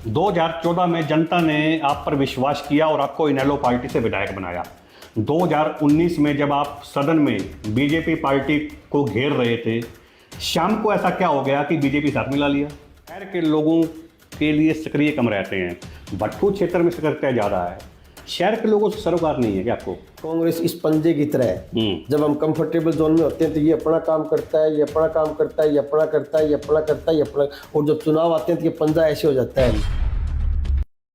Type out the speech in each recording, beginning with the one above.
2014 में जनता ने आप पर विश्वास किया और आपको इनेलो पार्टी से विधायक बनाया। 2019 में जब आप सदन में बीजेपी पार्टी को घेर रहे थे, शाम को ऐसा क्या हो गया कि बीजेपी साथ मिला लिया? शहर के लोगों के लिए सक्रिय कम रहते हैं, भट्टू क्षेत्र में सक्रियता ज़्यादा है। शहर के लोगों से सरोकार नहीं है क्या आपको? कांग्रेस इस पंजे की तरह है। जब हम कंफर्टेबल जोन में होते हैं तो ये अपना काम करता है, ये अपना काम करता है, ये अपना करता है, ये अपना करता है, ये अपना, और जब चुनाव आते हैं तो ये पंजा ऐसे हो जाता है।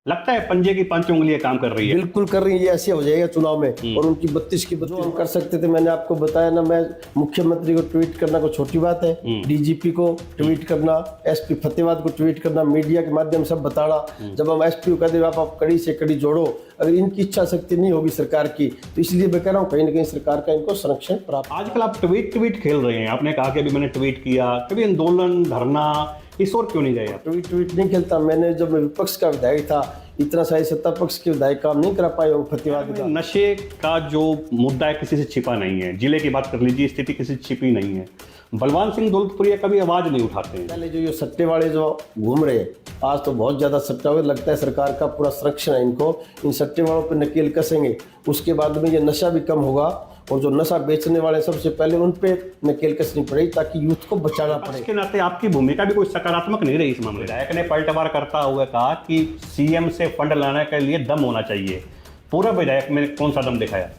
लगता है पंजे की 5 उंगलियां काम कर रही है। बिल्कुल कर रही है, ये ऐसे हो जाएगा चुनाव में। और उनकी 32 की 32 हम कर सकते थे। मैंने आपको बताया ना, मैं मुख्यमंत्री को ट्वीट करना कोई छोटी बात है, डीजीपी को ट्वीट करना, एसपी फतेहाबाद को ट्वीट करना, मीडिया के माध्यम से बताना। जब हम एसपी को कहते आप कड़ी से कड़ी जोड़ो, अगर इनकी इच्छा शक्ति नहीं होगी सरकार की, तो इसलिए मैं कह रहा हूँ कहीं ना कहीं सरकार का इनको संरक्षण प्राप्त। आजकल आप ट्वीट खेल रहे हैं। आपने कहा कि अभी मैंने ट्वीट किया, कभी आंदोलन धरना इस और क्यों नहीं गए आप? ट्वीट नहीं खेलता। मैंने जब मैं विपक्ष का विधायक था, इतना सारे सत्ता पक्ष के विधायक काम नहीं करा पाए फतेहाबाद का। नशे का जो मुद्दा है किसी से छिपा नहीं है। जिले की बात कर लीजिए, स्थिति किसी से छिपी नहीं है। बलवान सिंह दौलतपुरिया कभी आवाज नहीं उठाते हैं। पहले जो ये सट्टे वाले जो घूम रहे हैं, आज तो बहुत ज्यादा सट्टा हुआ, लगता है सरकार का पूरा संरक्षण है इनको, इन सट्टे वालों पर नकेल कसेंगे। उसके बाद में ये नशा भी कम होगा, और जो नशा बेचने वाले सबसे पहले उन पे नकेल कसनी पड़ेगी ताकि यूथ को बचाना पड़े। इसके नाते आपकी भूमिका भी कोई सकारात्मक नहीं रही इस मामले। विधायक ने पलटवार करता हुआ कहा कि सीएम से फंड लाने के लिए दम होना चाहिए। पूरा विधायक में कौन सा दम दिखाया?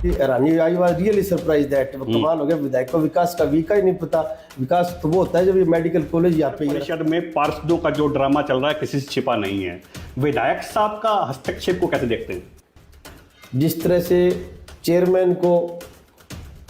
हैरानी आई, वाज रियली सरप्राइज दैट। कमाल हो गया, विधायक को विकास का वीका ही नहीं पता। विकास तो वो होता है जब ये मेडिकल कॉलेज यहाँ पे। परिषद में पार्षदों का जो ड्रामा चल रहा है किसी से छिपा नहीं है। विधायक साहब का हस्तक्षेप को कैसे देखते हैं? जिस तरह से चेयरमैन को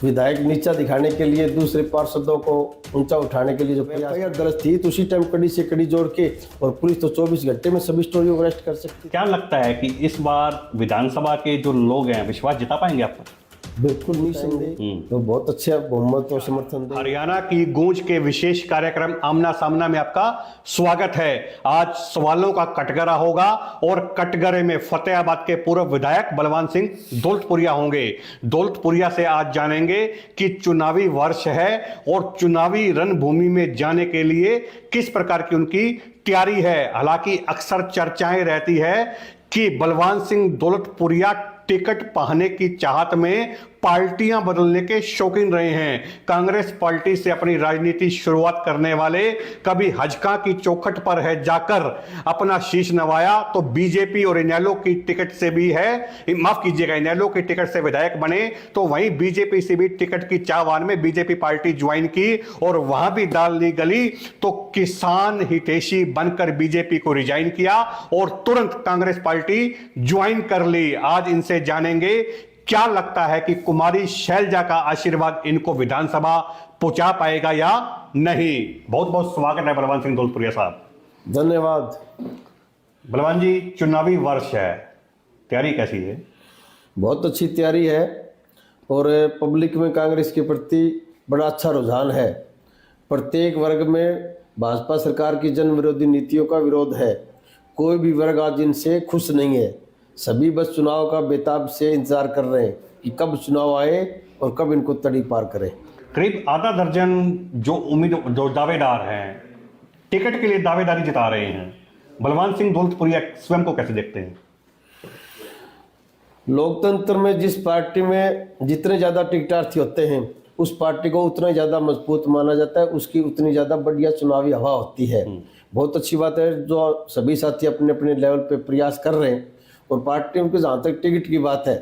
विधायक नीचा दिखाने के लिए, दूसरे पार्षदों को ऊंचा उठाने के लिए जो प्रयास दर्ज थी, तो उसी टाइम कड़ी से कड़ी जोड़ के, और पुलिस तो 24 घंटे में सभी स्टोरियों को अरेस्ट कर सकती है। क्या लगता है कि इस बार विधानसभा के जो लोग हैं विश्वास जिता पाएंगे आप पर? बिल्कुल निसंदेह, तो बहुत अच्छा बहुमत और समर्थन दें। हरियाणा की गूंज के विशेष कार्यक्रम आमना सामना में आपका स्वागत है। आज सवालों का कटघरा होगा और कटघरे में फतेहाबाद के पूर्व विधायक बलवान सिंह दौलतपुरिया होंगे। दौलतपुरिया से आज जानेंगे कि चुनावी वर्ष है और चुनावी रणभूमि में जाने के लिए किस प्रकार की उनकी तैयारी है। हालांकि अक्सर चर्चाएं रहती है कि बलवान सिंह दौलतपुरिया टिकट पाने की चाहत में पार्टियां बदलने के शौकीन रहे हैं। कांग्रेस पार्टी से अपनी राजनीति शुरुआत करने वाले कभी हजका की चौखट पर है जाकर अपना शीश नवाया, तो बीजेपी और इनेलो की टिकट से भी है, माफ कीजिएगा, इनेलो की टिकट से विधायक बने, तो वहीं बीजेपी से भी टिकट की चाहवान में बीजेपी पार्टी ज्वाइन की और वहां भी दाल नहीं गली तो किसान हितैषी बनकर बीजेपी को रिजाइन किया और तुरंत कांग्रेस पार्टी ज्वाइन कर ली। आज इनसे जानेंगे क्या लगता है कि कुमारी शैलजा का आशीर्वाद इनको विधानसभा पहुंचा पाएगा या नहीं। बहुत बहुत स्वागत है बलवान सिंह दौलतपुरिया साहब। धन्यवाद। बलवान जी, चुनावी वर्ष है, तैयारी कैसी है? बहुत अच्छी तैयारी है, और पब्लिक में कांग्रेस के प्रति बड़ा अच्छा रुझान है। प्रत्येक वर्ग में भाजपा सरकार की जन विरोधी नीतियों का विरोध है। कोई भी वर्ग आज इनसे खुश नहीं है। सभी बस चुनाव का बेताब से इंतजार कर रहे हैं कि कब चुनाव आए और कब इनको तड़ी पार करें। करीब आधा दर्जन जो दावेदार हैं, टिकट के लिए दावेदारी जता रहे हैं। बलवान सिंह दौलतपुरिया स्वयं को कैसे देखते हैं? लोकतंत्र में जिस पार्टी में जितने ज़्यादा टिकटार्थी होते हैं, उस पार्टी को उतना ज़्यादा मजबूत माना जाता है, उसकी उतनी ज़्यादा बढ़िया चुनावी हवा होती है। बहुत अच्छी बात है जो सभी साथी अपने अपने लेवल पे प्रयास कर रहे हैं। और पार्टी उनके, जहाँ तक टिकट की बात है,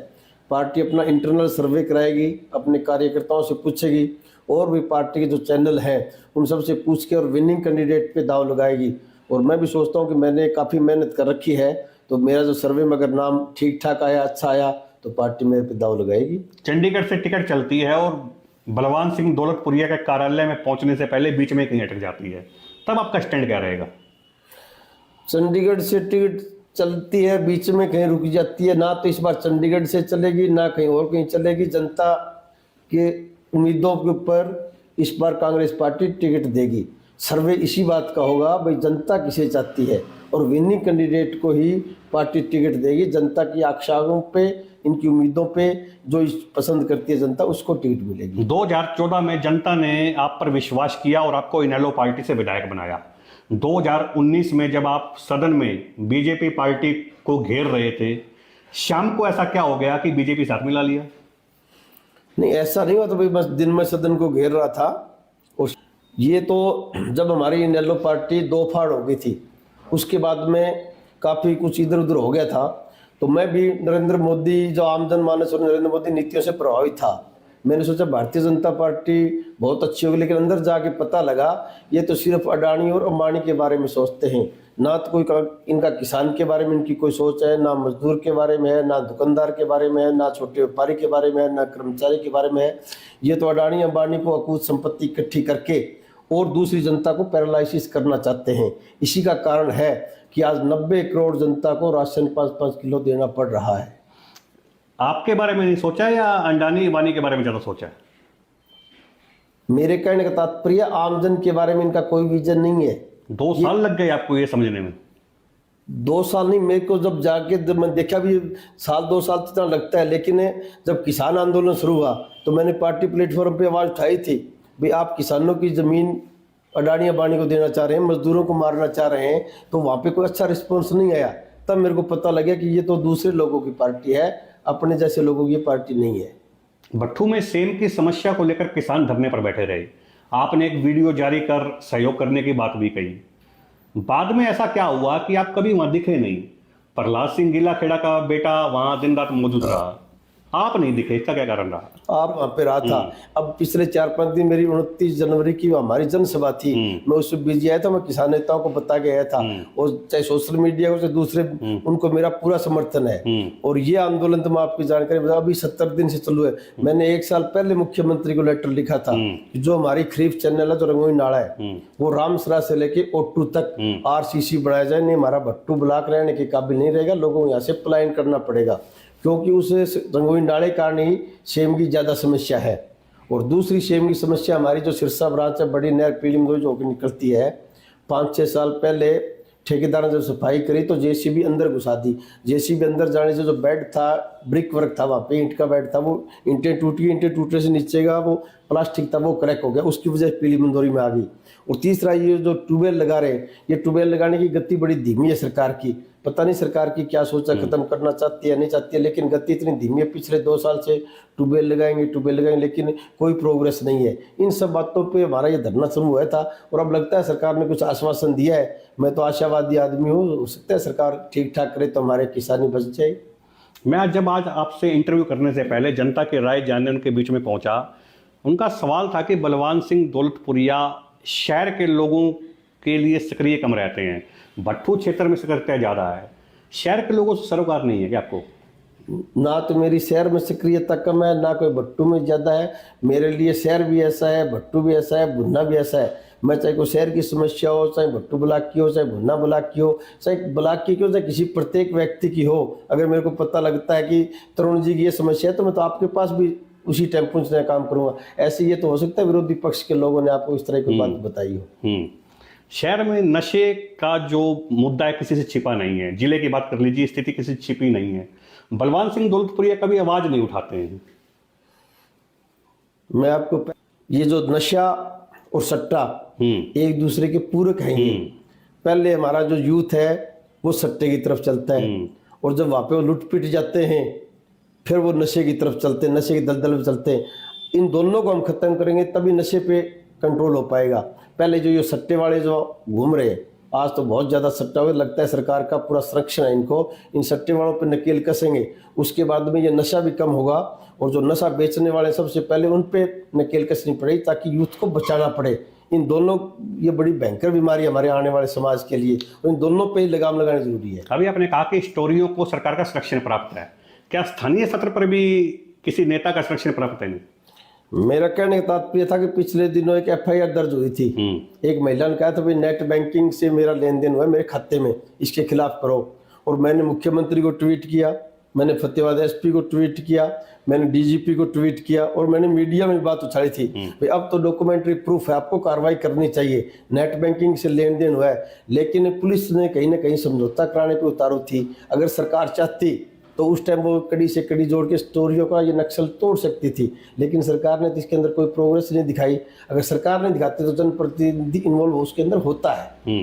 पार्टी अपना इंटरनल सर्वे कराएगी, अपने कार्यकर्ताओं से पूछेगी, और भी पार्टी के जो चैनल हैं उन सबसे पूछ के और विनिंग कैंडिडेट पे दाव लगाएगी। और मैं भी सोचता हूँ कि मैंने काफ़ी मेहनत कर रखी है, तो मेरा जो सर्वे में अगर नाम ठीक ठाक आया, अच्छा आया, तो पार्टी मेरे पे दाव लगाएगी। चंडीगढ़ से टिकट चलती है और बलवान सिंह दौलतपुरिया के कार्यालय में पहुंचने से पहले बीच में कहीं अटक जाती है, तब आपका स्टैंड क्या रहेगा? चंडीगढ़ से टिकट चलती है, बीच में कहीं रुक जाती है, ना तो इस बार चंडीगढ़ से चलेगी ना कहीं और कहीं चलेगी। जनता के उम्मीदों के ऊपर इस बार कांग्रेस पार्टी टिकट देगी। सर्वे इसी बात का होगा, भाई जनता किसे चाहती है, और विनिंग कैंडिडेट को ही पार्टी टिकट देगी। जनता की आकांक्षाओं पे, इनकी उम्मीदों पे जो पसंद करती है जनता, उसको टिकट मिलेगी। 2014 में जनता ने आप पर विश्वास किया और आपको इनेलो पार्टी से विधायक बनाया। 2019 में जब आप सदन में बीजेपी पार्टी को घेर रहे थे, शाम को ऐसा क्या हो गया कि बीजेपी साथ मिला लिया? नहीं, ऐसा नहीं हुआ। तो भाई बस दिन में सदन को घेर रहा था। और ये तो जब हमारी इनेलो पार्टी दो फाड़ हो गई थी, उसके बाद में काफ़ी कुछ इधर उधर हो गया था। तो मैं भी नरेंद्र मोदी जो आम जनमानस और नरेंद्र मोदी नीतियों से प्रभावित था। मैंने सोचा भारतीय जनता पार्टी बहुत अच्छी होगी, लेकिन अंदर जाके पता लगा ये तो सिर्फ अडानी और अंबानी के बारे में सोचते हैं, ना तो कोई इनका किसान के बारे में इनकी कोई सोच है, ना मजदूर के बारे में है, ना दुकानदार के बारे में है, ना छोटे व्यापारी के बारे में है, ना कर्मचारी के बारे में है। ये तो अडानी अंबानी को अकूत संपत्ति इकट्ठी करके और दूसरी जनता को पैरालाइसिस करना चाहते हैं। इसी का कारण है कि आज 90 करोड़ जनता को राशन 5-5 किलो देना पड़ रहा है। आपके बारे में नहीं सोचा या अंडानी अंबानी के बारे में ज़्यादा सोचा है? मेरे कहने का तात्पर्य आमजन के बारे में इनका कोई विजन नहीं है। 2 साल लग गए आपको ये समझने में? 2 साल नहीं, मेरे को जब मैं देखा भी 1-2 साल तो इतना लगता है। लेकिन जब किसान आंदोलन शुरू हुआ तो मैंने पार्टी प्लेटफॉर्म पे आवाज़ उठाई थी, भाई आप किसानों की ज़मीन अडानी अंबानी को देना चाह रहे हैं, मजदूरों को मारना चाह रहे हैं। तो वहाँ पे कोई अच्छा रिस्पॉन्स नहीं आया। तब मेरे को पता लगा कि ये तो दूसरे लोगों की पार्टी है, अपने जैसे लोगों की पार्टी नहीं है। भट्ठू में सेम की समस्या को लेकर किसान धरने पर बैठे रहे। आपने एक वीडियो जारी कर सहयोग करने की बात भी कही। बाद में ऐसा क्या हुआ कि आप कभी वहां दिखे नहीं? प्रहलाद सिंह गीलाखेड़ा का बेटा वहां दिन रात मौजूद रहा, आप नहीं दिखे, इसका क्या कारण रहा? आप वहाँ पे रहा था। अब पिछले 4-5 दिन मेरी 29 जनवरी की हमारी जनसभा थी, मैं उसमें बिजी आया था। मैं किसान नेताओं को बता के आया था, और चाहे सोशल मीडिया हो चाहे दूसरे, उनको मेरा पूरा समर्थन है। और ये आंदोलन तो मैं आपकी जानकारी बता, अभी 70 दिन से चालू है। मैंने 1 साल पहले मुख्यमंत्री को लेटर लिखा था कि जो हमारी खरीफ चैनल है, जो रंगोली नाला है, वो रामसरा से लेके ओटू तक RCC बनाया जाए। नहीं, हमारा भट्टू ब्लॉक रहने के काबिल नहीं रहेगा, लोगों को यहाँ से पलायन करना पड़ेगा, क्योंकि उस रंगोली नाले कारण ही सेम की ज़्यादा समस्या है। और दूसरी सेम की समस्या हमारी जो सिरसा ब्रांच है, बड़ी नहर पीली में जो होकर निकलती है, 5-6 साल पहले ठेकेदार ने जब सफाई करी तो JCB अंदर घुसा दी। JCB अंदर जाने से जो बेड था, ब्रिक वर्क था, वहाँ पे ईंट का बेड था, वो ईंटें टूट गई। ईंटें टूटने से नीचे का वो प्लास्टिक था, वो क्रैक हो गया, उसकी वजह से पीली मंदोरी में आ गई। और तीसरा, ये जो ट्यूबवेल लगा रहे हैं, ये ट्यूबवेल लगाने की गति बड़ी धीमी है सरकार की। पता नहीं सरकार की क्या सोचा, खत्म करना चाहती है नहीं चाहती है, लेकिन गति इतनी धीमी है। पिछले 2 साल से ट्यूबवेल लगाएंगे, लेकिन कोई प्रोग्रेस नहीं है। इन सब बातों पे हमारा ये धरना शुरू हुआ था, और अब लगता है सरकार ने कुछ आश्वासन दिया है। मैं तो आशावादी आदमी हूँ, हो सकता है सरकार ठीक ठाक करे तो हमारे किसानी बच जाए। मैं आज आपसे इंटरव्यू करने से पहले जनता की राय जानने उनके बीच में पहुंचा, उनका सवाल था कि बलवान सिंह दौलतपुरिया शहर के लोगों के लिए सक्रिय कम रहते हैं, भट्ठू क्षेत्र में सक्रियता ज़्यादा है, शहर के लोगों से सरोकार नहीं है क्या आपको? ना तो मेरी शहर में सक्रियता कम है, ना कोई भट्टू में ज़्यादा है। मेरे लिए शहर भी ऐसा है, भट्टू भी ऐसा है, भुन्ना भी ऐसा है। मैं चाहे कोई शहर की समस्या हो, चाहे भट्टू ब्लॉक की हो, चाहे भुन्ना ब्लॉक की हो, चाहे ब्लॉक की हो, चाहे किसी प्रत्येक व्यक्ति की हो, अगर मेरे को पता लगता है कि तरुण जी की ये समस्या है, तो मैं तो आपके पास भी उसी टेम्पो से काम करूँगा। ऐसे ये तो हो सकता है विरोधी पक्ष के लोगों ने आपको इस तरह की बात बताई हो। शहर में नशे का जो मुद्दा है किसी से छिपा नहीं है। जिले की बात कर लीजिए, स्थिति किसी से छिपी नहीं है। बलवान सिंह दौलतपुरिया कभी आवाज नहीं उठाते हैं। मैं आपको, ये जो नशा और सट्टा एक दूसरे के पूरक हैं। पहले हमारा जो यूथ है वो सट्टे की तरफ चलता है, और जब वहाँ पे वो लुट पिट जाते हैं फिर वो नशे की तरफ चलते हैं, नशे की दलदल में चलते हैं। इन दोनों को हम खत्म करेंगे तभी नशे पे कंट्रोल हो पाएगा। पहले जो ये सट्टे वाले जो घूम रहे हैं, आज तो बहुत ज़्यादा सट्टा हुआ, लगता है सरकार का पूरा संरक्षण है इनको, इन सट्टे वालों पे नकेल कसेंगे, उसके बाद में ये नशा भी कम होगा। और जो नशा बेचने वाले सबसे पहले उन पे नकेल कसनी पड़ेगी, ताकि यूथ को बचाना पड़े। इन दोनों, ये बड़ी भयंकर बीमारी हमारे आने वाले समाज के लिए, तो इन दोनों पे ही लगाम लगानी जरूरी है। अभी आपने कहा कि स्टोरियों को सरकार का संरक्षण प्राप्त है, क्या स्थानीय स्तर पर भी किसी नेता का संरक्षण प्राप्त है? नहीं। मेरा कहने का तात्पर्य था कि पिछले दिनों एक FIR दर्ज हुई थी। एक महिला ने कहा था भाई नेट बैंकिंग से मेरा लेन देन हुआ है मेरे खाते में, इसके खिलाफ करो। और मैंने मुख्यमंत्री को ट्वीट किया, मैंने फतेहाबाद SP को ट्वीट किया, मैंने DGP को ट्वीट किया, और मैंने मीडिया में बात उछाली थी भाई अब तो डॉक्यूमेंट्री प्रूफ है, आपको कार्रवाई करनी चाहिए, नेट बैंकिंग से लेन देन हुआ है। लेकिन पुलिस ने कहीं ना कहीं समझौता कराने पर उतारू थी। अगर सरकार चाहती तो उस टाइम वो कड़ी से कड़ी जोड़ के स्टोरियों का ये नक्सल तोड़ सकती थी, लेकिन सरकार ने तो इसके अंदर कोई प्रोग्रेस नहीं दिखाई। अगर सरकार नहीं दिखाती तो जनप्रतिनिधि इन्वॉल्व उसके अंदर होता है।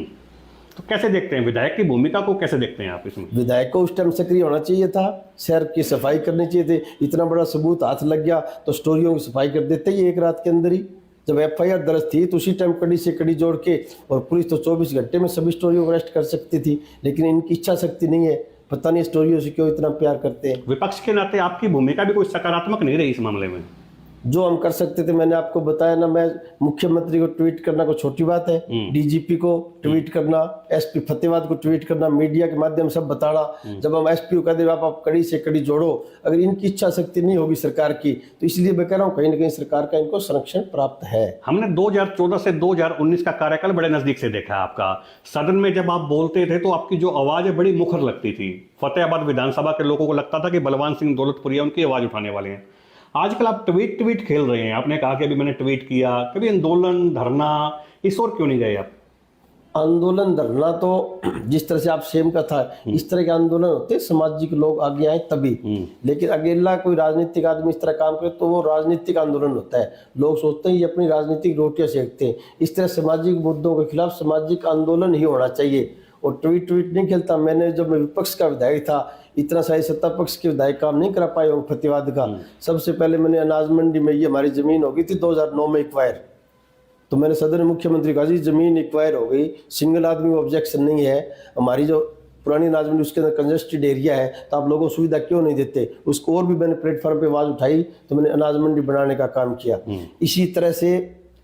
तो कैसे देखते हैं विधायक की भूमिका को, कैसे देखते हैं आप इसमें? विधायक को उस टाइम सक्रिय होना चाहिए था, शहर की सफाई करनी चाहिए थी। इतना बड़ा सबूत हाथ लग गया तो स्टोरियों की सफाई कर देते ही एक रात के अंदर ही। जब एफआईआर दर्ज थी तो उसी टाइम कड़ी से कड़ी जोड़ के, और पुलिस तो 24 घंटे में सभी स्टोरियों को अरेस्ट कर सकती थी, लेकिन इनकी इच्छा शक्ति नहीं है। पता नहीं स्टोरियों से क्यों इतना प्यार करते हैं। विपक्ष के नाते आपकी भूमिका भी कोई सकारात्मक नहीं रही इस मामले में? जो हम कर सकते थे मैंने आपको बताया ना। मैं मुख्यमंत्री को ट्वीट करना कोई छोटी बात है, डीजीपी को ट्वीट करना, एसपी फतेहाबाद को ट्वीट करना, मीडिया के माध्यम से बताना। जब हम एसपी को कहते आप कड़ी से कड़ी जोड़ो, अगर इनकी इच्छा शक्ति नहीं होगी सरकार की, तो इसलिए मैं कह रहा हूँ कहीं ना कहीं सरकार का इनको संरक्षण प्राप्त है। हमने 2014 से 2019 का कार्यकाल बड़े नजदीक से देखा है आपका। सदन में जब आप बोलते थे तो आपकी जो आवाज है बड़ी मुखर लगती थी। फतेहाबाद विधानसभा के लोगों को लगता था कि बलवान सिंह दौलतपुरिया उनकी आवाज उठाने वाले हैं। आजकल आप ट्वीट खेल रहे हैं। आपने कहा कि अभी मैंने ट्वीट किया, कभी आंदोलन धरना इस ओर क्यों नहीं गए आप? आंदोलन धरना तो जिस तरह से आप सेम का था, इस तरह के आंदोलन होते, सामाजिक लोग आगे आए तभी। लेकिन अकेला कोई राजनीतिक आदमी इस तरह काम करे तो वो राजनीतिक आंदोलन होता है। लोग सोचते हैं ये अपनी राजनीतिक रोटियां सेकते हैं। इस तरह सामाजिक मुद्दों के खिलाफ सामाजिक आंदोलन ही होना चाहिए। और ट्वीट नहीं खेलता। मैंने जब मैं विपक्ष का विधायक था, इतना सारी सत्ता पक्ष के विधायक काम नहीं करा पाए हूँ फतेहाबाद का। सबसे पहले मैंने अनाज मंडी में, ये हमारी जमीन हो गई थी 2009 में एक्वायर, तो मैंने सदन में मुख्यमंत्री कहा जी जमीन एक्वायर हो गई, सिंगल आदमी को ऑब्जेक्शन नहीं है, हमारी जो पुरानी अनाज मंडी उसके अंदर कंजस्टेड एरिया है, तो आप लोगों को सुविधा क्यों नहीं देते। उसको और भी मैंने प्लेटफॉर्म पे आवाज़ उठाई, तो मैंने अनाज मंडी बनाने का काम किया। इसी तरह से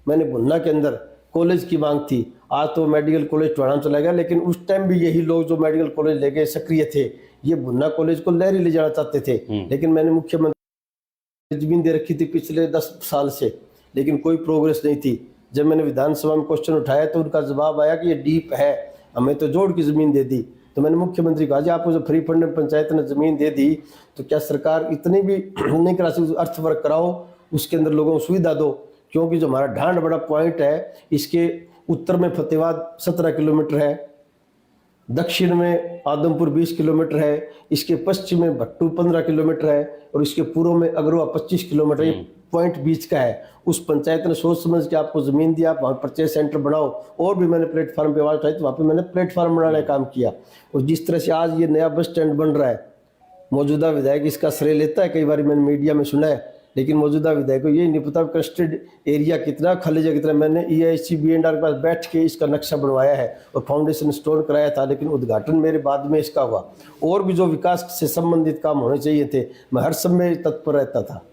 मैंने भुन्ना के अंदर कॉलेज की मांग थी। आज तो मेडिकल कॉलेज टोहाना चला गया, लेकिन उस टाइम भी यही लोग जो मेडिकल कॉलेज लेके सक्रिय थे, ये भुन्ना कॉलेज को लहरी ले जाना चाहते थे। लेकिन मैंने मुख्यमंत्री जमीन दे रखी थी पिछले 10 साल से, लेकिन कोई प्रोग्रेस नहीं थी। जब मैंने विधानसभा में क्वेश्चन उठाया तो उनका जवाब आया कि ये डीप है, हमें तो जोड़ की जमीन दे दी। तो मैंने मुख्यमंत्री को कहा जी आपको जो फ्री फंड में पंचायत ने जमीन दे दी, तो क्या सरकार इतनी भी नहीं करा सकती, अर्थ वर्क कराओ, उसके अंदर लोगों को सुविधा दो। क्योंकि जो हमारा ढांड बड़ा पॉइंट है, इसके उत्तर में फतेहाबाद 17 किलोमीटर है, दक्षिण में आदमपुर 20 किलोमीटर है, इसके पश्चिम में भट्टू 15 किलोमीटर है, और इसके पूर्व में अगरवा 25 किलोमीटर। ये पॉइंट बीच का है। उस पंचायत ने सोच समझ के आपको जमीन दिया, आप वहाँ परचेज सेंटर बनाओ। और भी मैंने प्लेटफार्म पे आवाज़ उठाई, तो वहाँ पे मैंने प्लेटफार्म बनाने का काम किया। और जिस तरह से आज ये नया बस स्टैंड बन रहा है, मौजूदा विधायक इसका श्रेय लेता है, कई बार मैंने मीडिया में सुना है, लेकिन मौजूदा विधायक को ये नहीं पता कंस्टेड एरिया कितना, खलीजा कितना। मैंने EIC BNR के पास बैठ के इसका नक्शा बनवाया है और फाउंडेशन स्टोन कराया था, लेकिन उद्घाटन मेरे बाद में इसका हुआ। और भी जो विकास से संबंधित काम होने चाहिए थे, मैं हर समय तत्पर रहता था।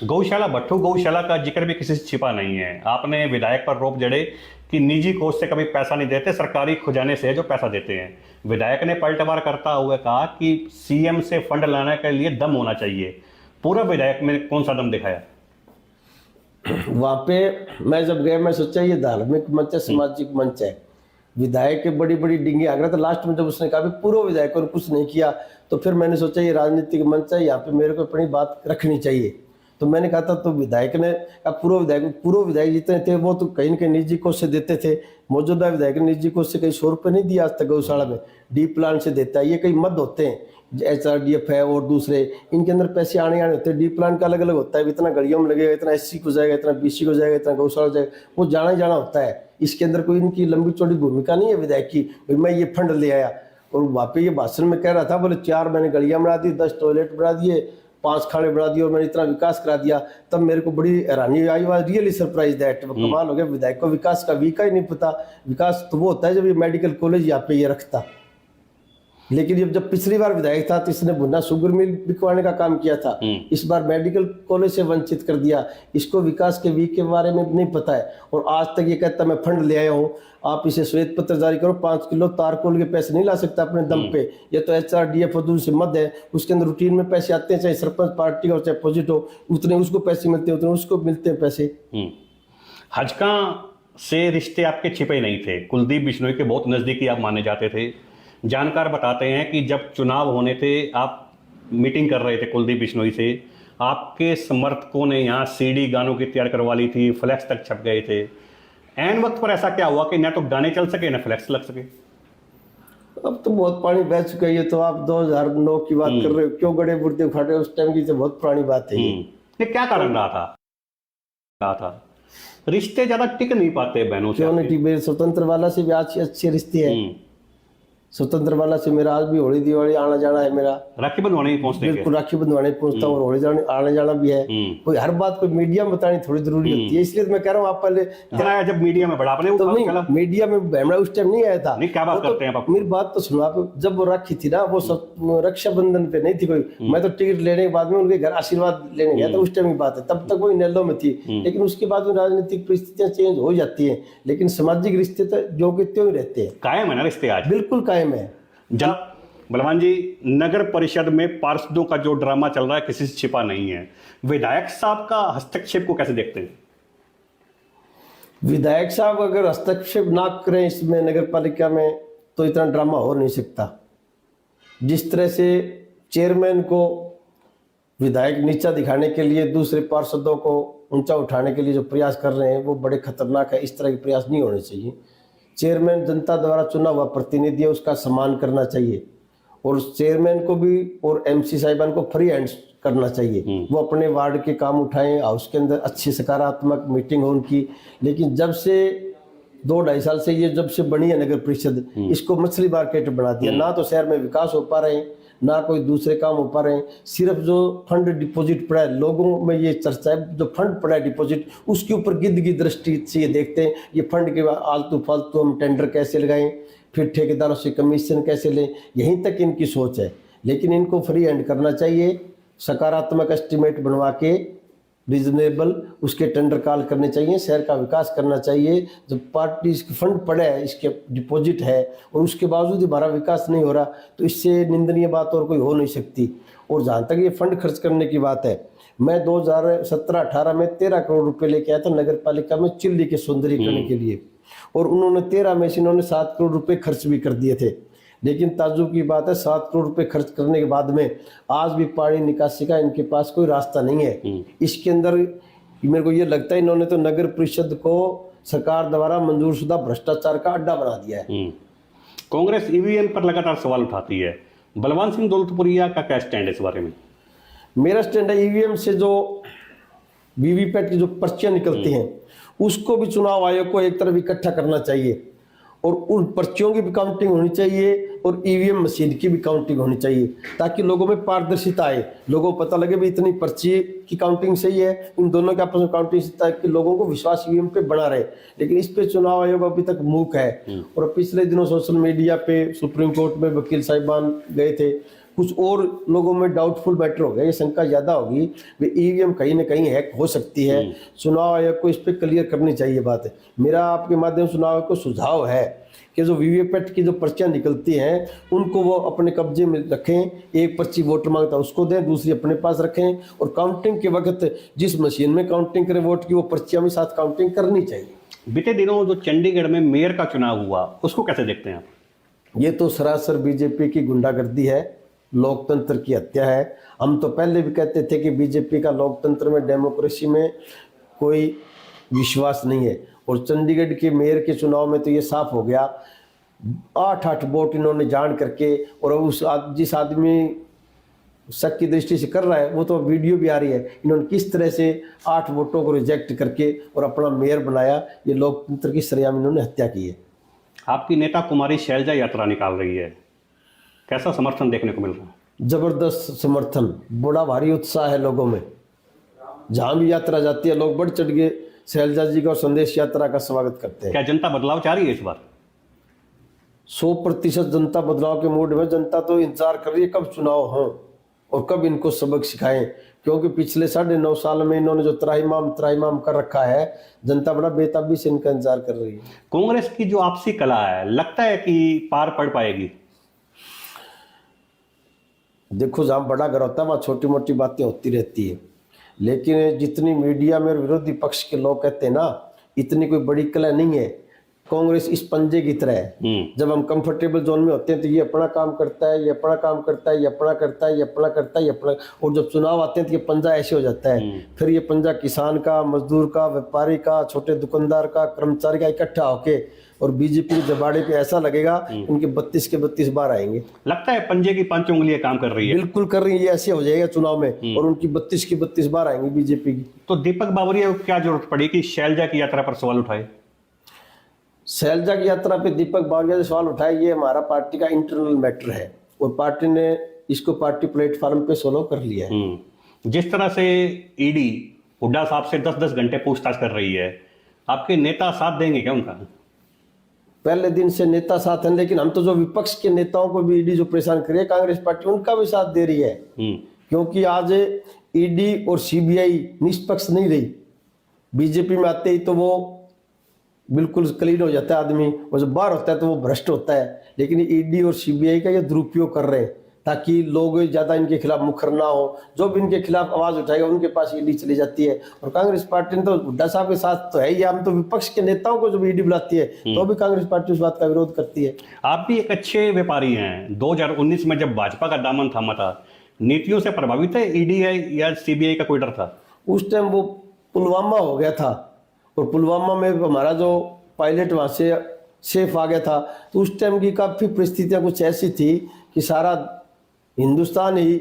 गौशाला, भट्टू गौशाला का जिक्र भी किसी से छिपा नहीं है। आपने विधायक पर रोप जड़े कि निजी कोष से कभी पैसा नहीं देते, सरकारी खजाने से जो पैसा देते हैं। विधायक ने पलटवार करता हुआ कहा कि CM से फंड लाने के लिए दम होना चाहिए। पूरा विधायक में कौन सा दम दिखाया? वहाँ पे मैं जब गया, मैं सोचा ये धार्मिक मंच है, सामाजिक मंच है, विधायक के बड़ी बड़ी डिंगे आ गया। तो लास्ट में जब उसने कहा पूर्व विधायकों ने कुछ नहीं किया, तो फिर मैंने सोचा ये राजनीतिक मंच है, यहाँ पे मेरे को अपनी बात रखनी चाहिए। तो मैंने कहा था, तो विधायक ने कहा पूर्व विधायक जितने थे वो तो कहीं न कहीं निजी कोष से देते थे। मौजूदा विधायक ने निजी कोष से कहीं 100 रुपये नहीं दिया आज तक गौशाला में, डी प्लान से देता है। ये कई मद होते हैं, HRDF है और दूसरे, इनके अंदर पैसे आने होते हैं। डी प्लान का अलग अलग होता है, इतना गड़ियों में लगेगा, इतना SC को जाएगा, इतना BC को जाएगा, इतना गौशाला जाएगा, वो जाना ही जाना होता है। इसके अंदर कोई इनकी लंबी चौड़ी भूमिका नहीं है विधायक की, भाई मैं ये फंड ले आया। और वहाँ पे ये भाषण में कह रहा था, बोले 4 मैंने गलियाँ बना दी, 10 टॉयलेट बना दिए, 5 खाड़े बढ़ा दिए और मैंने इतना विकास करा दिया। तब मेरे को बड़ी हैरानी आई, वाज रियली सरप्राइज दैट। कमाल हो गया, विधायक को विकास का वीका ही नहीं पता। विकास तो वो होता है जब ये मेडिकल कॉलेज यहाँ पे ये रखता। लेकिन जब पिछली बार विधायक था तो इसने भुन्ना शुगर मिल बिकवाने का काम किया था, इस बार मेडिकल कॉलेज से वंचित कर दिया। इसको विकास के वीक के बारे में नहीं पता है, और आज तक ये कहता मैं फंड ले आया हूँ, आप इसे श्वेत पत्र जारी करो। 5 किलो तारकोल के पैसे नहीं ला सकता अपने दम पे, ये तो HRDF और दूसरे मद है, उसके अंदर रूटीन में पैसे आते हैं, चाहे सरपंच पार्टी का हो चाहे अपोजिट हो, उतने उसको पैसे मिलते हैं, उतने उसको मिलते हैं पैसे। हजका से रिश्ते आपके छिपे नहीं थे, कुलदीप बिश्नोई के बहुत नज़दीकी आप माने जाते थे। जानकार बताते हैं कि जब चुनाव होने थे, आप मीटिंग कर रहे थे कुलदीप बिश्नोई से, आपके समर्थकों ने यहाँ CD गानों की तैयार करवा ली थी, फ्लैक्स तक छप गए थे। ऐन वक्त पर ऐसा क्या हुआ कि न तो गाने चल सके न फ्लैक्स लग सके? अब तो बहुत पानी बह चुका है। ये तो आप 2009 की बात कर रहे हो, क्यों गड़े बुढ़ते उखाड़े, उस टाइम की तो बहुत पुरानी बात है ये क्या कारण रहा था रिश्ते ज्यादा टिक नहीं पाते बहनों से क्यों आपके? नहीं ठीक, मेरे स्वतंत्र वाला से भी आज अच्छे रिश्ते हैं। स्वतंत्र वाला से मेरा आज भी होली दिवाली आना जाना है मेरा। राखी बंधवाने ही पहुंचते के बिल्कुल राखी बंधवाने पहुंचता हूँ और होली जाने आना जाना भी है। कोई हर बात कोई मीडिया में बतानी थोड़ी जरूरी होती है, इसलिए तो मैं कह रहा हूँ आप पहले आया जब मीडिया में बड़ा आपने तो नहीं, मीडिया में हमरा उस टाइम नहीं आया था। नहीं क्या बात करते हैं आप? मेरी बात तो सुनो आप, जब वो राखी थी ना, वो सब रक्षाबंधन पे नहीं थी कोई, मैं तो टिकट लेने के बाद में उनके घर आशीर्वाद लेने गया था, उस टाइम की बात है। तब तक वो इनेलो में थी, लेकिन उसके बाद में राजनीतिक परिस्थितियां चेंज हो जाती हैं, लेकिन सामाजिक रिश्ते तो जो कि त्यों ही रहते हैं, कायम है ना रिश्ते आज? बिल्कुल कायम है। जनाब बलवान जी, नगर परिषद में पार्षदों का जो ड्रामा चल रहा है किसी से छिपा नहीं है। विधायक साहब का हस्तक्षेप को कैसे देखते हैं? विधायक साहब अगर हस्तक्षेप ना करें इसमें नगर पालिका में, तो इतना ड्रामा हो नहीं सकता। जिस तरह से चेयरमैन को विधायक नीचा दिखाने के लिए दूसरे पार्षदों को ऊंचा उठाने के लिए जो प्रयास कर रहे हैं वो बड़े खतरनाक है। इस तरह के प्रयास नहीं होने चाहिए। चेयरमैन जनता द्वारा चुना हुआ प्रतिनिधि है, उसका सम्मान करना चाहिए, और चेयरमैन को भी और एमसी साहिबान को फ्री हैंड करना चाहिए। वो अपने वार्ड के काम उठाएं, हाउस के अंदर अच्छी सकारात्मक मीटिंग हो उनकी। लेकिन जब से 2-2.5 साल से ये जब से बनी है नगर परिषद, इसको मछली मार्केट बना दिया। ना तो शहर में विकास हो पा रहे हैं, ना कोई दूसरे काम हो पा रहे हैं। सिर्फ जो फंड डिपॉजिट पड़ा है, लोगों में ये चर्चा है, जो फंड पड़ा है डिपॉजिट, उसके ऊपर गिद्ध की दृष्टि से ये देखते हैं ये फंड के आलतू फालतू हम टेंडर कैसे लगाएं, फिर ठेकेदारों से कमीशन कैसे लें, यहीं तक इनकी सोच है। लेकिन इनको फ्री हैंड करना चाहिए, सकारात्मक एस्टिमेट बनवा के रीजनेबल उसके टेंडर कॉल करने चाहिए, शहर का विकास करना चाहिए। जब पार्टी इसके फंड पड़े है, इसके डिपॉजिट है, और उसके बावजूद हमारा विकास नहीं हो रहा, तो इससे निंदनीय बात और कोई हो नहीं सकती। और जहाँ तक ये फंड खर्च करने की बात है, मैं 2017-18 में 13 करोड़ रुपए लेके आया था नगर पालिका में चिल्ली के सौंदर्यीकरण के लिए, और उन्होंने 13 में से इन्होंने 7 करोड़ रुपए खर्च भी कर दिए थे। लेकिन ताज्जुब की बात है, 7 करोड़ रुपए खर्च करने के बाद में आज भी पानी निकासी का इनके पास कोई रास्ता नहीं है। इसके अंदर मेरे को ये लगता है इन्होंने तो नगर परिषद को सरकार द्वारा मंजूर शुदा भ्रष्टाचार का अड्डा बना दिया है। कांग्रेस ईवीएम पर लगातार सवाल उठाती है। बलवान सिंह दौलतपुरिया का क्या स्टैंड है इस बारे में? मेरा स्टैंड है, ईवीएम से जो वीवीपैट की जो पर्चियां निकलती हैं, उसको भी चुनाव आयोग को एक तरफ इकट्ठा करना चाहिए, और उन पर्चियों की भी काउंटिंग होनी चाहिए, और ईवीएम मशीन की भी काउंटिंग होनी चाहिए, ताकि लोगों में पारदर्शिता आए। लोगों को पता लगे भी इतनी पर्ची की काउंटिंग सही है, इन दोनों के आपस में काउंटिंग, ताकि लोगों को विश्वास ईवीएम पे बना रहे। लेकिन इस पे चुनाव आयोग अभी तक मूक है। और पिछले दिनों सोशल मीडिया पे सुप्रीम कोर्ट में वकील साहिबान गए थे, कुछ और लोगों में डाउटफुल मैटर हो गया, ये शंका ज़्यादा होगी वे ईवीएम कहीं ना कहीं हैक हो सकती है। चुनाव आयोग को इस पर क्लियर करनी चाहिए बात है। मेरा आपके माध्यम से चुनाव आयोग को सुझाव है कि जो वीवीपैट की जो पर्चियां निकलती हैं, उनको वो अपने कब्जे में रखें। एक पर्ची वोटर मांगता है उसको दें, दूसरी अपने पास रखें, और काउंटिंग के वक्त जिस मशीन में काउंटिंग करें वोट की, वो पर्चियां भी साथ काउंटिंग करनी चाहिए। बीते दिनों जो चंडीगढ़ में मेयर का चुनाव हुआ, उसको कैसे देखते हैं आप? ये तो सरासर बीजेपी की गुंडागर्दी है, लोकतंत्र की हत्या है। हम तो पहले भी कहते थे कि बीजेपी का लोकतंत्र में, डेमोक्रेसी में कोई विश्वास नहीं है, और चंडीगढ़ के मेयर के चुनाव में तो ये साफ हो गया। 8-8 वोट इन्होंने जान करके, और जिस आदमी शक की दृष्टि से कर रहा है, वो तो वीडियो भी आ रही है, इन्होंने किस तरह से 8 वोटों को रिजेक्ट करके और अपना मेयर बनाया। ये लोकतंत्र की सरेआम इन्होंने हत्या की है। आपकी नेता कुमारी शैलजा यात्रा निकाल रही है, कैसा समर्थन देखने को मिल रहा है? जबरदस्त समर्थन, बड़ा भारी उत्साह है लोगों में। जहां भी यात्रा जाती है, लोग बढ़ चढ़ के शैलजा जी का और संदेश यात्रा का स्वागत करते हैं। क्या जनता बदलाव चाह रही है इस बार? 100% जनता बदलाव के मूड में। जनता तो इंतजार कर रही है कब चुनाव हो और कब इनको सबक सिखाएं, क्योंकि पिछले 9.5 साल में इन्होंने जो त्राहिमाम कर रखा है, जनता बड़ा बेताबी से इनका इंतजार कर रही है। कांग्रेस की जो आपसी कला है, लगता है कि पार पड़ पाएगी? देखो, जहाँ बड़ा घर होता है वहाँ छोटी मोटी बातें होती रहती है, लेकिन जितनी मीडिया में विरोधी पक्ष के लोग कहते हैं ना, इतनी कोई बड़ी कला नहीं है। कांग्रेस इस पंजे की तरह है, जब हम कंफर्टेबल जोन में होते हैं तो ये अपना काम करता है, ये अपना काम करता है, ये अपना करता है, ये अपना करता है, ये अपना, और जब चुनाव आते हैं तो ये पंजा ऐसे हो जाता है। फिर ये पंजा किसान का, मजदूर का, व्यापारी का, छोटे दुकानदार का, कर्मचारी का इकट्ठा होके और बीजेपी के जबाड़े पे ऐसा लगेगा इनके 32 के 32 बार आएंगे। लगता है पंजे की 5 उंगलियां काम कर रही है। बिल्कुल कर रही है, ये ऐसे हो जाएगा चुनाव में और उनकी 32 की 32 बार आएंगी बीजेपी की। तो दीपक बावरिया को क्या जरूरत पड़ी कि शैलजा की यात्रा पर सवाल उठाए? शैलजा की यात्रा पे दीपक बावरिया ने सवाल उठाया, ये हमारा पार्टी का इंटरनल मैटर है और पार्टी ने इसको पार्टी प्लेटफॉर्म पे सोलो कर लिया है। जिस तरह से ईडी हुड्डा साहब से 10-10 घंटे पूछताछ कर रही है, आपके नेता साथ देंगे क्या उनका? पहले दिन से नेता साथ हैं, लेकिन हम तो जो विपक्ष के नेताओं को भी ईडी जो परेशान कर रही है, कांग्रेस पार्टी उनका भी साथ दे रही है। क्योंकि आज ईडी और सीबीआई निष्पक्ष नहीं रही। बीजेपी में आते ही तो वो बिल्कुल क्लीन हो जाता है आदमी, और जब बाहर होता है तो वो भ्रष्ट होता है। लेकिन ईडी और सीबीआई का ये दुरुपयोग कर रहे हैं ताकि लोग ज्यादा इनके खिलाफ मुखर ना हो। जो भी इनके खिलाफ आवाज उठाएगा उनके पास ईडी चली जाती है। और कांग्रेस पार्टी ने तो हुड्डा साहब के साथ तो है ही, हम तो विपक्ष के नेताओं को जब ईडी बुलाती है तो भी कांग्रेस पार्टी उस बात का विरोध करती है। आप भी एक अच्छे व्यापारी हैं। 2019 में जब भाजपा का दामन थामा था, नीतियों से प्रभावित है ईडी है या सीबीआई का कोई डर था? उस टाइम वो पुलवामा हो गया था और पुलवामा में हमारा जो पायलट वहां से सेफ आ गया था, तो उस टाइम की काफी परिस्थितियां कुछ ऐसी थी कि सारा हिंदुस्तान ही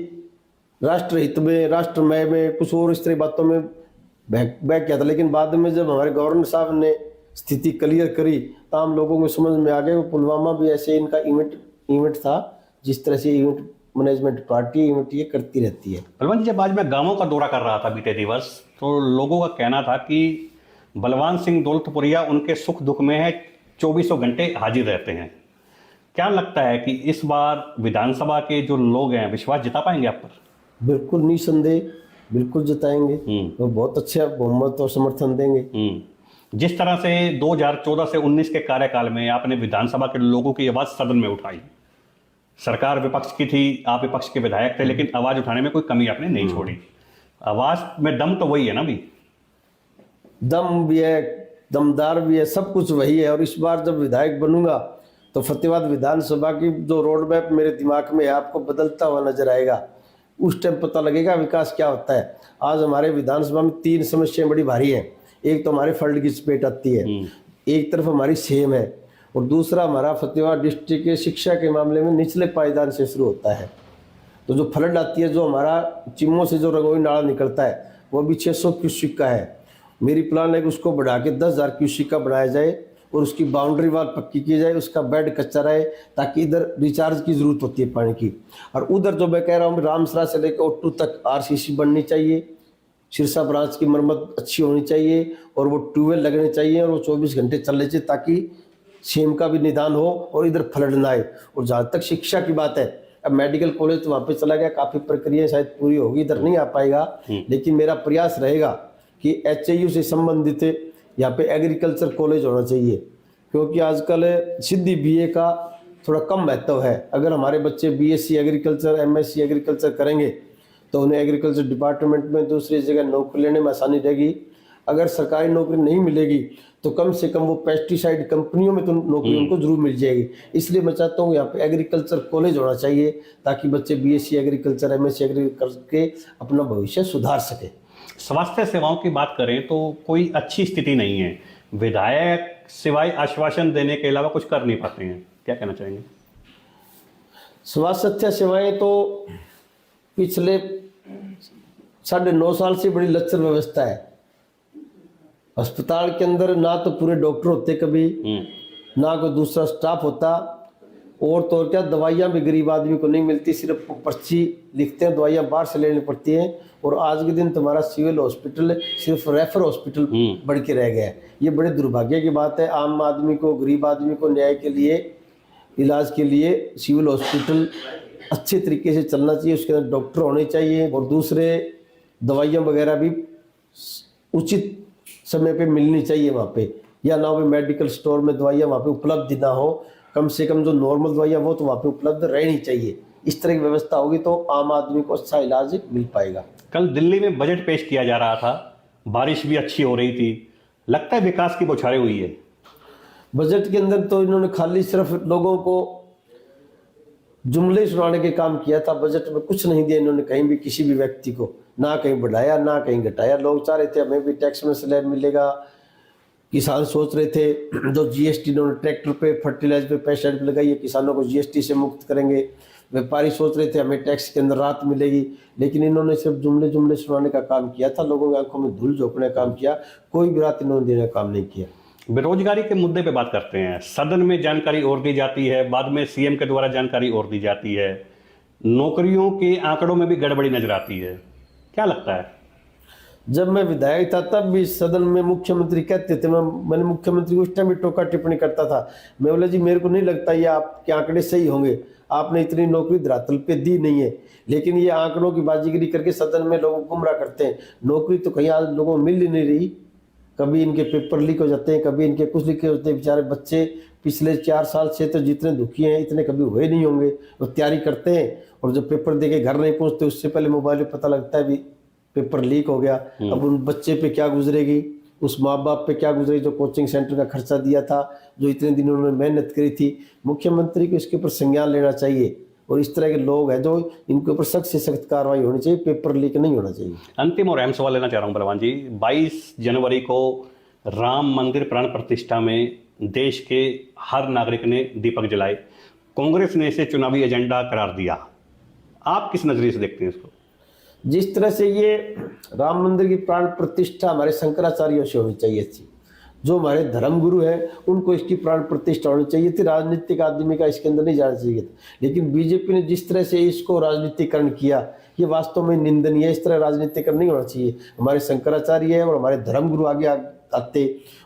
राष्ट्रहित में, राष्ट्रमय में, कुछ और इस तरह बातों में बह किया था। लेकिन बाद में जब हमारे गवर्नर साहब ने स्थिति क्लियर करी तो हम लोगों को समझ में आ गया कि पुलवामा भी ऐसे इनका इवेंट था, जिस तरह से इवेंट मैनेजमेंट पार्टी इवेंट ये करती रहती है। बलवान जी, जब आज मैं गांवों का दौरा कर रहा था बीते दिवस, तो लोगों का कहना था कि बलवान सिंह दौलतपुरिया उनके सुख दुख में है 24 घंटे हाजिर रहते हैं। क्या लगता है कि इस बार विधानसभा के जो लोग हैं विश्वास जिता पाएंगे आप पर? बिल्कुल निसंदेह, बिल्कुल जिताएंगे और बहुत अच्छा बहुमत और समर्थन देंगे। जिस तरह से 2014 से 19 के कार्यकाल में आपने विधानसभा के लोगों की आवाज सदन में उठाई, सरकार विपक्ष की थी, आप विपक्ष के विधायक थे, लेकिन आवाज उठाने में कोई कमी आपने नहीं छोड़ी। आवाज में दम तो वही है ना? भी दम भी है, दमदार भी है, सब कुछ वही है। और इस बार जब विधायक बनूंगा तो फतेहाबाद विधानसभा की जो रोड मैप मेरे दिमाग में है आपको बदलता हुआ नजर आएगा। उस टाइम पता लगेगा विकास क्या होता है। आज हमारे विधानसभा में 3 समस्याएं बड़ी भारी हैं। एक तो हमारे फ्लड की चपेट आती है, एक तरफ हमारी सेम है, और दूसरा हमारा फतेहाबाद डिस्ट्रिक्ट के शिक्षा के मामले में निचले पायदान से शुरू होता है। तो जो फ्लड आती है, जो हमारा चिम्मों से जो रंगोई नाला निकलता है, वो भी 600 क्यूसिक का है। मेरी प्लान है कि उसको बढ़ा के 10,000 क्यूसिक का बनाया जाए और उसकी बाउंड्री वाल पक्की की जाए, उसका बेड कच्चा रहे, ताकि इधर रिचार्ज की जरूरत होती है पानी की। और उधर जो मैं कह रहा हूँ रामसरा से लेकर ओट्टू तक आरसीसी बननी चाहिए, सिरसा ब्रांच की मरम्मत अच्छी होनी चाहिए और वो ट्यूबवेल लगने चाहिए और वो 24 घंटे चलने चाहिए, ताकि सेम का भी निदान हो और इधर फ्लड ना आए। और जहाँ तक शिक्षा की बात है, अब मेडिकल कॉलेज तो वहाँ पे चला गया, काफ़ी प्रक्रिया शायद पूरी होगी, इधर नहीं आ पाएगा। लेकिन मेरा प्रयास रहेगा कि एचएयू से संबंधित यहाँ पे एग्रीकल्चर कॉलेज होना चाहिए, क्योंकि आजकल सिद्धि बीए का थोड़ा कम महत्व है। अगर हमारे बच्चे बीएससी एग्रीकल्चर, एमएससी एग्रीकल्चर करेंगे तो उन्हें एग्रीकल्चर डिपार्टमेंट में दूसरी जगह नौकरी लेने में आसानी रहेगी। अगर सरकारी नौकरी नहीं मिलेगी तो कम से कम वो पेस्टिसाइड कंपनियों में तो नौकरी उनको जरूर मिल जाएगी। इसलिए मैं चाहता हूँ यहाँ पे एग्रीकल्चर कॉलेज होना चाहिए, ताकि बच्चे बीएससी एग्रीकल्चर, एमएससी एग्रीकल्चर करके अपना भविष्य सुधार सके। स्वास्थ्य सेवाओं की बात करें तो कोई अच्छी स्थिति नहीं है। विधायक सिवाय आश्वासन देने के अलावा कुछ कर नहीं पाते हैं, क्या कहना चाहेंगे? स्वास्थ्य सेवाएं तो पिछले 9.5 साल से बड़ी लचर व्यवस्था है। अस्पताल के अंदर ना तो पूरे डॉक्टर होते कभी, ना कोई दूसरा स्टाफ होता, और तो क्या दवाइयाँ भी गरीब आदमी को नहीं मिलती, सिर्फ पर्ची लिखते हैं, दवाइयाँ बाहर से लेनी पड़ती हैं। और आज के दिन तुम्हारा सिविल हॉस्पिटल सिर्फ रेफर हॉस्पिटल बढ़ के रह गया है। ये बड़े दुर्भाग्य की बात है। आम आदमी को, गरीब आदमी को न्याय के लिए, इलाज के लिए सिविल हॉस्पिटल अच्छे तरीके से चलना चाहिए, उसके अंदर डॉक्टर होने चाहिए और दूसरे दवाइयाँ वगैरह भी उचित समय पे मिलनी चाहिए वहाँ पे, या ना हो मेडिकल स्टोर में दवाइयाँ वहाँ पे उपलब्ध ना हो, कम से कम जो नॉर्मल दवाइयाँ वो तो वहाँ पे उपलब्ध रहनी चाहिए। इस तरह की व्यवस्था होगी तो आम आदमी को अच्छा इलाज मिल पाएगा। कल दिल्ली में बजट पेश किया जा रहा था, बारिश भी अच्छी हो रही थी, लगता है विकास की बौछारें हुई है। बजट के अंदर तो इन्होंने खाली सिर्फ लोगों को जुमले सुनाने के काम किया था। बजट में कुछ नहीं दिया इन्होंने कहीं भी, किसी भी व्यक्ति को, ना कहीं बढ़ाया ना कहीं घटाया। लोग चाह रहे थे हमें भी टैक्स में स्लैब मिलेगा, किसान सोच रहे थे जो जीएसटी इन्होंने ट्रैक्टर पे, फर्टिलाइजर पे, पेस्टिसाइड पे लगाई है, किसानों को जीएसटी से मुक्त करेंगे। व्यापारी सोच रहे थे हमें टैक्स के अंदर राहत मिलेगी, लेकिन इन्होंने सिर्फ जुमले जुमले सुनाने का काम किया था, लोगों की आंखों में धूल झोंकने का काम किया, कोई भी राहत इन्होंने देने का काम नहीं किया। बेरोजगारी के मुद्दे पे बात करते हैं। सदन में जानकारी और दी जाती है, बाद में सीएम के द्वारा जानकारी और दी जाती है, नौकरियों के आंकड़ों में भी गड़बड़ी नजर आती है, क्या लगता है? जब मैं विधायक था तब भी सदन में मुख्यमंत्री कहते थे, मैंने मुख्यमंत्री को उस टाइम भी टोका टिप्पणी करता था। मैं बोला जी मेरे को नहीं लगता ये आपके आंकड़े सही होंगे, आपने इतनी नौकरी धरातल पे दी नहीं है, लेकिन ये आंकड़ों की बाजीगरी करके सदन में लोगों को गुमराह करते हैं। नौकरी तो कहीं आज लोगों को मिल ही नहीं रही, कभी इनके पेपर लीक हो जाते हैं, कभी इनके कुछ लीक होते हैं। बेचारे बच्चे पिछले 4 साल से तो जितने दुखी हैं इतने कभी हुए नहीं होंगे। वो तैयारी करते हैं और जब पेपर दे के घर नहीं पहुंचते उससे पहले मोबाइल पे पता लगता है भी पेपर लीक हो गया। अब उन बच्चे पे क्या गुजरेगी, उस माँ बाप पे क्या गुजरेगी जो कोचिंग सेंटर का खर्चा दिया था, जो इतने दिन उन्होंने मेहनत करी थी। मुख्यमंत्री को इसके ऊपर संज्ञान लेना चाहिए और इस तरह के लोग हैं जो इनके ऊपर सख्त से सख्त कार्रवाई होनी चाहिए, पेपर लीक नहीं होना चाहिए। अंतिम और अहम सवाल लेना चाह रहा हूं बलवान जी, 22 जनवरी को राम मंदिर प्राण प्रतिष्ठा में देश के हर नागरिक ने दीपक जलाए, कांग्रेस ने इसे चुनावी एजेंडा करार दिया, आप किस नजरिए से देखते हैं इसको? जिस तरह से ये राम मंदिर की प्राण प्रतिष्ठा हमारे शंकराचार्यों से होनी चाहिए थी, जो हमारे धर्मगुरु हैं उनको इसकी प्राण प्रतिष्ठा होनी चाहिए थी, राजनीतिक आदमी का इसके अंदर नहीं जाना चाहिए था। लेकिन बीजेपी ने जिस तरह से इसको राजनीतिकरण किया ये वास्तव में निंदनीय है। इस तरह राजनीतिकरण नहीं होना चाहिए। हमारे शंकराचार्य और हमारे धर्मगुरु आगे आते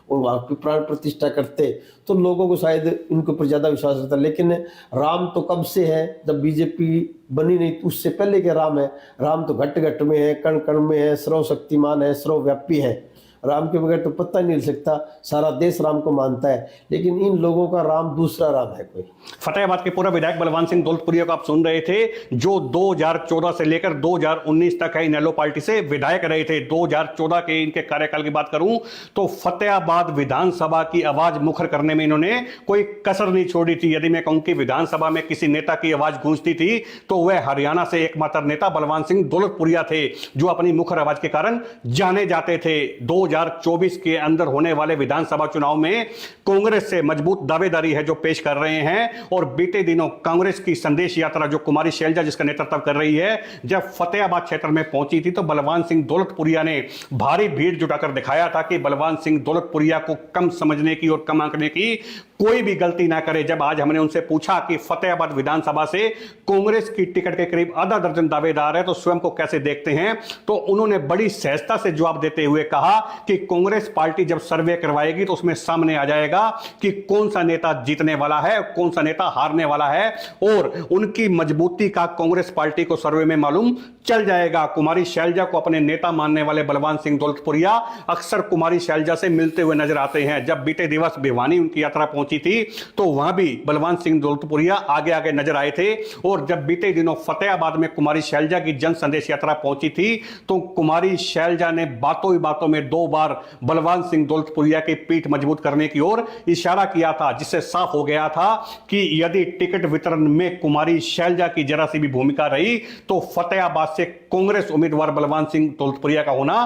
और वहाँ की प्राण प्रतिष्ठा करते तो लोगों को शायद इनके ऊपर ज़्यादा विश्वास रहता। लेकिन राम तो कब से है, जब बीजेपी बनी नहीं तो उससे पहले के राम है। राम तो घट घट में है, कण कण में है, सर्वशक्तिमान है, सर्वव्यापी है। राम के बगैर तो पता नहीं चल सकता, सारा देश राम को मानता है, लेकिन इन लोगों का राम दूसरा राम है कोई। फतेहाबाद के पूर्व विधायक बलवान सिंह दौलतपुरिया को आप सुन रहे थे, जो 2014 से लेकर 2019 तक है इनेलो पार्टी से विधायक रहे थे। 2014 के इनके कार्यकाल की बात करूं तो फतेहाबाद विधानसभा की आवाज मुखर करने में इन्होंने कोई कसर नहीं छोड़ी थी। यदि मैं कहूं कि विधानसभा में किसी नेता की आवाज गूंजती थी तो वह हरियाणा से एकमात्र नेता बलवान सिंह दौलतपुरिया थे, जो अपनी मुखर आवाज के कारण जाने जाते थे। 2024 के अंदर होने वाले विधानसभा चुनाव में कांग्रेस से मजबूत दावेदारी है जो पेश कर रहे हैं। और बीते दिनों कांग्रेस की संदेश यात्रा जो कुमारी शैलजा जिसका नेतृत्व कर रही है, जब फतेहाबाद क्षेत्र में पहुंची थी तो बलवान सिंह दौलतपुरिया ने भारी भीड़ जुटाकर दिखाया था कि बलवान सिंह दौलतपुरिया को कम समझने की और कम आंकने की कोई भी गलती ना करे। जब आज हमने उनसे पूछा कि फतेहाबाद विधानसभा से कांग्रेस की टिकट के करीब आधा दर्जन दावेदार है तो स्वयं को कैसे देखते हैं, तो उन्होंने बड़ी सहजता से जवाब देते हुए कहा कि कांग्रेस पार्टी जब सर्वे करवाएगी तो उसमें सामने आ जाएगा कि कौन सा नेता जीतने वाला है, कौन सा नेता हारने वाला है, और उनकी मजबूती का कांग्रेस पार्टी को सर्वे में मालूम चल जाएगा। कुमारी शैलजा को अपने नेता मानने वाले बलवान सिंह दौलतपुरिया अक्सर कुमारी शैलजा से मिलते हुए नजर आते हैं। जब बीते दिवस भिवानी उनकी यात्रा पहुंची थी तो वहां भी बलवान सिंह दौलतपुरिया आगे आगे नजर आए थे। और जब बीते दिनों फतेहाबाद में कुमारी शैलजा की जन संदेश यात्रा पहुंची थी तो कुमारी शैलजा ने बातों ही बातों में 2 बार बलवान सिंह दौलतपुरिया की पीठ मजबूत करने की ओर इशारा किया था, जिससे साफ हो गया था कि यदि टिकट वितरण में कुमारी शैलजा की जरा सी भी भूमिका रही तो फतेहाबाद से कांग्रेस उम्मीदवार बलवान सिंह दौलतपुरिया का होना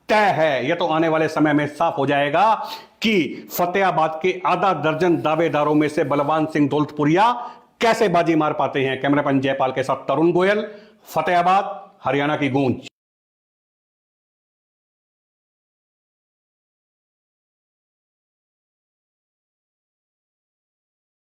तय है। यह तो आने वाले समय में साफ हो जाएगा कि फतेहाबाद के आधा दर्जन दावेदारों में से बलवान सिंह दौलतपुरिया कैसे बाजी मार पाते हैं। कैमरामैन जयपाल के साथ तरुण गोयल, फतेहाबाद, हरियाणा की गूंज।